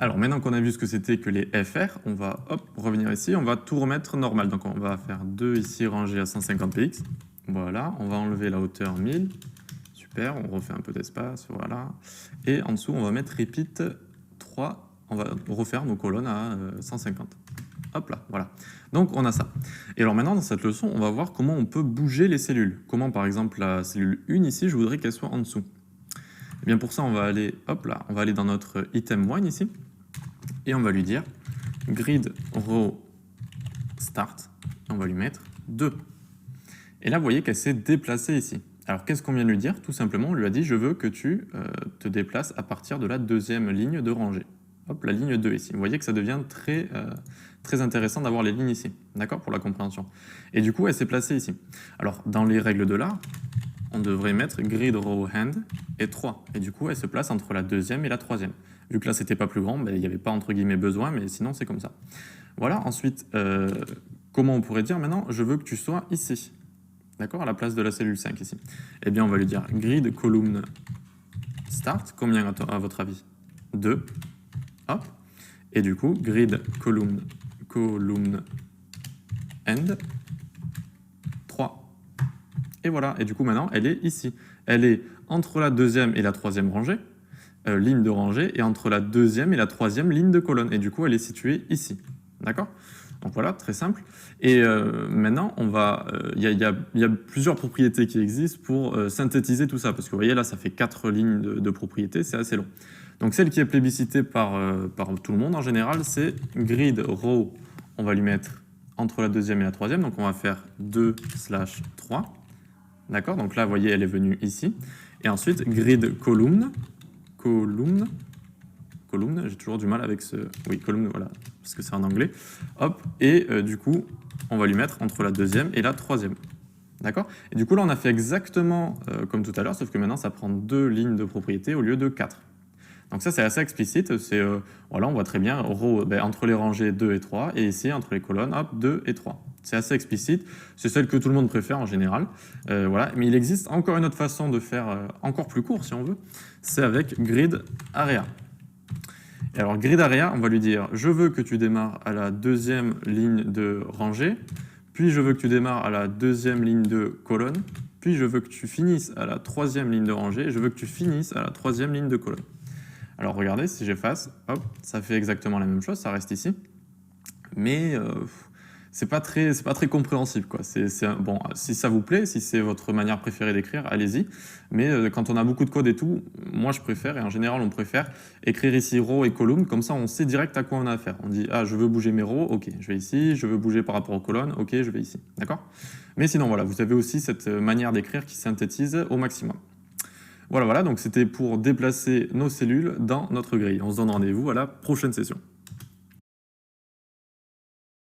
Alors maintenant qu'on a vu ce que c'était que les FR, on va revenir ici, on va tout remettre normal. Donc on va faire 2 ici rangé à 150 px. Voilà, on va enlever la hauteur 1000. Super, on refait un peu d'espace, voilà. Et en dessous, on va mettre repeat 3. On va refaire nos colonnes à 150. Hop là, voilà. Donc on a ça. Et alors maintenant, dans cette leçon, on va voir comment on peut bouger les cellules. Comment, par exemple, la cellule 1 ici, je voudrais qu'elle soit en dessous. Et bien pour ça, on va aller, hop là, on va aller dans notre item 1 ici. Et on va lui dire grid row start. Et on va lui mettre 2. Et là, vous voyez qu'elle s'est déplacée ici. Alors, qu'est-ce qu'on vient de lui dire? Tout simplement, on lui a dit, je veux que tu te déplaces à partir de la deuxième ligne de rangée. Hop, la ligne 2 ici. Vous voyez que ça devient très intéressant d'avoir les lignes ici, d'accord, pour la compréhension. Et du coup, elle s'est placée ici. Alors, dans les règles de l'art, on devrait mettre grid row hand et 3. Et du coup, elle se place entre la deuxième et la troisième. Vu que là, c'était pas plus grand, ben, il n'y avait pas entre guillemets besoin, mais sinon, c'est comme ça. Voilà, ensuite, comment on pourrait dire maintenant, je veux que tu sois ici. D'accord, à la place de la cellule 5 ici. Eh bien, on va lui dire grid column start. Combien à votre avis? 2. Hop. Et du coup, grid column end 3. Et voilà. Et du coup, maintenant, elle est ici. Elle est entre la deuxième et la troisième rangée, ligne de rangée, et entre la deuxième et la troisième ligne de colonne. Et du coup, elle est située ici. D'accord? Donc voilà, très simple. Et maintenant, il y a plusieurs propriétés qui existent pour synthétiser tout ça. Parce que vous voyez, là, ça fait 4 lignes de propriétés, c'est assez long. Donc celle qui est plébiscitée par tout le monde en général, c'est grid row. On va lui mettre entre la deuxième et la troisième. Donc on va faire 2/3. D'accord? Donc là, vous voyez, elle est venue ici. Et ensuite, grid column, j'ai toujours du mal avec ce... Oui, column, voilà, parce que c'est en anglais. Hop, et du coup, on va lui mettre entre la deuxième et la troisième. D'accord? Et du coup, là, on a fait exactement comme tout à l'heure, sauf que maintenant, ça prend 2 lignes de propriété au lieu de 4. Donc ça, c'est assez explicite. Voilà, on voit très bien, row, entre les rangées 2 et 3, et ici, entre les colonnes, hop, 2 et 3. C'est assez explicite. C'est celle que tout le monde préfère en général. Voilà. Mais il existe encore une autre façon de faire encore plus court, si on veut. C'est avec grid area. Et alors, grid area, on va lui dire, je veux que tu démarres à la deuxième ligne de rangée, puis je veux que tu démarres à la deuxième ligne de colonne, puis je veux que tu finisses à la troisième ligne de rangée, et je veux que tu finisses à la troisième ligne de colonne. Alors, regardez, si j'efface, hop, ça fait exactement la même chose, ça reste ici. Mais c'est pas très compréhensible, quoi. Bon, si ça vous plaît, si c'est votre manière préférée d'écrire, allez-y. Mais quand on a beaucoup de code et tout, moi je préfère, et en général on préfère, écrire ici row et column, comme ça on sait direct à quoi on a affaire. On dit, ah, je veux bouger mes rows, ok, je vais ici, je veux bouger par rapport aux colonnes, ok, je vais ici, d'accord? Mais sinon, voilà, vous avez aussi cette manière d'écrire qui synthétise au maximum. Voilà, donc c'était pour déplacer nos cellules dans notre grille. On se donne rendez-vous à la prochaine session.